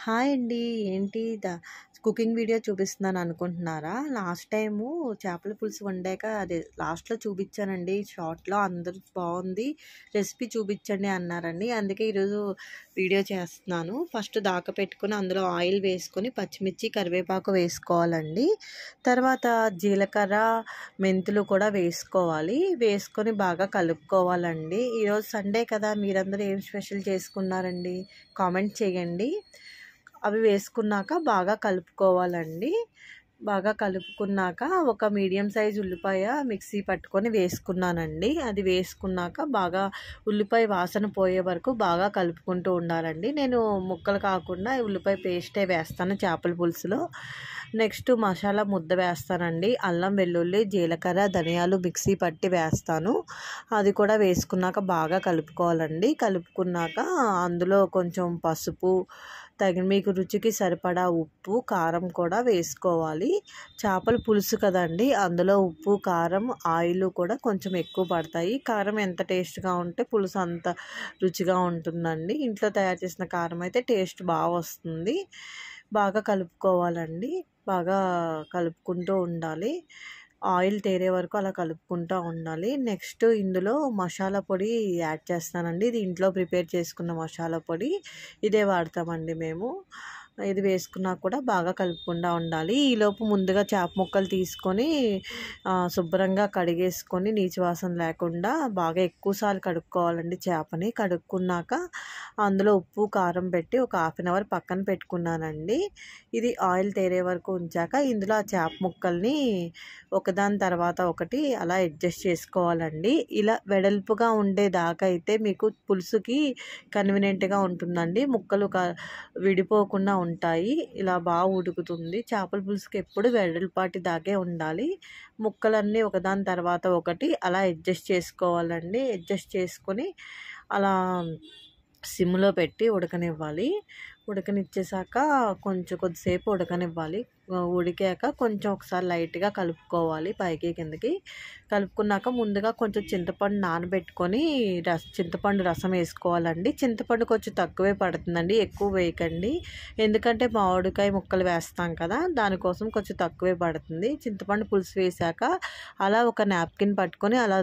Hi అండి. ఏంటి cooking video చూపిస్తున్నాను అనుకుంటున్నారా? లాస్ట్ టైము చేపల పులుసు వండాక అదే లాస్ట్‌లో చూపించానండి. షార్ట్‌లో అందరూ బావుంది, రెసిపీ చూపించండి అన్నారండి. అందుకే ఈరోజు వీడియో చేస్తున్నాను. ఫస్ట్ పెట్టుకొని అందులో ఆయిల్ వేసుకొని పచ్చిమిర్చి, కరివేపాకు వేసుకోవాలండి. తర్వాత జీలకర్ర, మెంతులు కూడా వేసుకోవాలి. వేసుకొని బాగా కలుపుకోవాలండి. ఈరోజు సండే కదా! మీరందరూ ఏం స్పెషల్ చేసుకున్నారండి? కామెంట్ చేయండి. అవి వేసుకున్నాక బాగా కలుపుకోవాలండి. బాగా కలుపుకున్నాక ఒక మీడియం సైజ్ ఉల్లిపాయ మిక్సీ పట్టుకొని వేసుకున్నానండి. అది వేసుకున్నాక బాగా ఉల్లిపాయ వాసన పోయే వరకు బాగా కలుపుకుంటూ ఉండాలండి. నేను ముక్కలు కాకుండా ఉల్లిపాయ పేస్టే వేస్తాను చేపల పులుసులో. నెక్స్ట్ మసాలా ముద్ద వేస్తానండి. అల్లం, వెల్లుల్లి, జీలకర్ర, ధనియాలు మిక్సీ పట్టి వేస్తాను. అది కూడా వేసుకున్నాక బాగా కలుపుకోవాలండి. కలుపుకున్నాక అందులో కొంచెం పసుపు, మీకు రుచికి సరిపడా ఉప్పు, కారం కూడా వేసుకోవాలి. చేపల పులుసు కదండి, అందులో ఉప్పు, కారం, ఆయిల్ కూడా కొంచెం ఎక్కువ పడతాయి. కారం ఎంత టేస్ట్గా ఉంటే పులుసు అంత రుచిగా ఉంటుందండి. ఇంట్లో తయారు చేసిన కారం అయితే టేస్ట్ బాగా వస్తుంది. బాగా కలుపుకోవాలండి. బాగా కలుపుకుంటూ ఉండాలి. ఆయిల్ తేరే వరకు అలా కలుపుకుంటూ ఉండాలి. నెక్స్ట్ ఇందులో మసాలా పొడి యాడ్ చేస్తానండి. ఇది ఇంట్లో ప్రిపేర్ చేసుకున్న మసాలా పొడి, ఇదే వాడతామండి మేము. ఇది వేసుకున్నా కూడా బాగా కలుపుకుంటూ ఉండాలి. ఈలోపు ముందుగా చేప ముక్కలు తీసుకొని శుభ్రంగా కడిగేసుకొని నీచు వాసన లేకుండా బాగా ఎక్కువసార్లు కడుక్కోవాలండి. చేపని కడుక్కున్నాక అందులో ఉప్పు, కారం పెట్టి ఒక హాఫ్ అన్ అవర్ పక్కన పెట్టుకున్నానండి. ఇది ఆయిల్ తేరే వరకు ఉంచాక ఇందులో ఆ చేప ముక్కల్ని ఒకదాని తర్వాత ఒకటి అలా అడ్జస్ట్ చేసుకోవాలండి. ఇలా వెడల్పుగా ఉండేదాకా అయితే మీకు పులుసుకి కన్వీనియంట్గా ఉంటుందండి. ముక్కలు విడిపోకుండా ఉంటాయి. ఇలా బాగా ఉడుకుతుంది. చేపల పులుసుకి ఎప్పుడు వెడల్పాటి దాకే ఉండాలి. ముక్కలన్నీ ఒకదాని తర్వాత ఒకటి అలా అడ్జస్ట్ చేసుకోవాలండి. అడ్జస్ట్ చేసుకొని అలా సిమ్లో పెట్టి ఉడకనివ్వాలి. ఉడకనిచ్చేసాక కొద్దిసేపు ఉడకనివ్వాలి. ఉడికాక కొంచెం ఒకసారి లైట్గా కలుపుకోవాలి పైకి కిందకి. కలుపుకున్నాక ముందుగా కొంచెం చింతపండు నానబెట్టుకొని చింతపండు రసం వేసుకోవాలండి. చింతపండు కొంచెం తక్కువే పడుతుందండి, ఎక్కువ వేయకండి. ఎందుకంటే మామిడికాయ ముక్కలు వేస్తాం కదా, దానికోసం కొంచెం తక్కువే పడుతుంది. చింతపండు పులుసు వేసాక అలా ఒక నాప్కిన్ పట్టుకొని అలా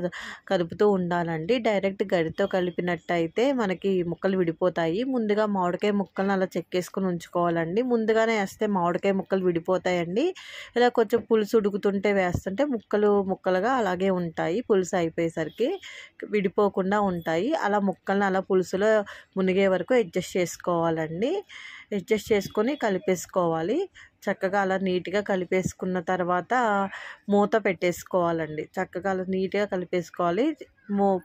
కలుపుతూ ఉండాలండి. డైరెక్ట్ గరితో కలిపినట్టయితే మనకి ముక్కలు విడిపోతాయి. ముందుగా మామిడికాయ ముక్కలను అలా చెక్కేసుకొని ఉంచుకోవాలండి. ముందుగానే వేస్తే మామిడికాయ ముక్కలు విడిపోతాయండి. ఇలా కొంచెం పులుసు ఉడుకుతుంటే వేస్తుంటే ముక్కలుగా అలాగే ఉంటాయి. పులుసు అయిపోయేసరికి విడిపోకుండా ఉంటాయి. అలా ముక్కలను అలా పులుసులో మునిగే వరకు అడ్జస్ట్ చేసుకోవాలండి. అడ్జస్ట్ చేసుకొని కలిపేసుకోవాలి. చక్కగా అలా నీట్గా కలిపేసుకున్న తర్వాత మూత పెట్టేసుకోవాలండి. చక్కగా అలా నీట్గా కలిపేసుకోవాలి.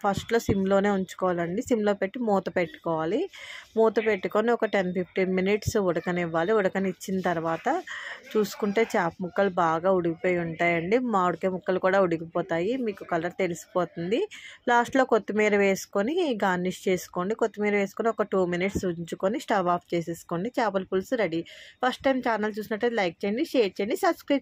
ఫస్ట్లో సిమ్లోనే ఉంచుకోవాలండి. సిమ్లో పెట్టి మూత పెట్టుకోవాలి. మూత పెట్టుకొని ఒక 10-15 మినిట్స్ ఉడకనివ్వాలి. ఉడకనిచ్చిన తర్వాత చూసుకుంటే చేప ముక్కలు బాగా ఉడికిపోయి ఉంటాయండి. మామిడికాయ ముక్కలు కూడా ఉడికిపోతాయి. మీకు కలర్ తెలిసిపోతుంది. లాస్ట్లో కొత్తిమీర వేసుకొని గార్నిష్ చేసుకోండి. కొత్తిమీర వేసుకొని ఒక 2 మినిట్స్ ఉంచుకొని స్టవ్ ఆఫ్ చేసేసుకోండి. చేపల పులుసు రెడీ. ఫస్ట్ టైం ఛానల్ చూసినట్టయితే లైక్ చేయండి, షేర్ చేయండి, సబ్స్క్రైబ్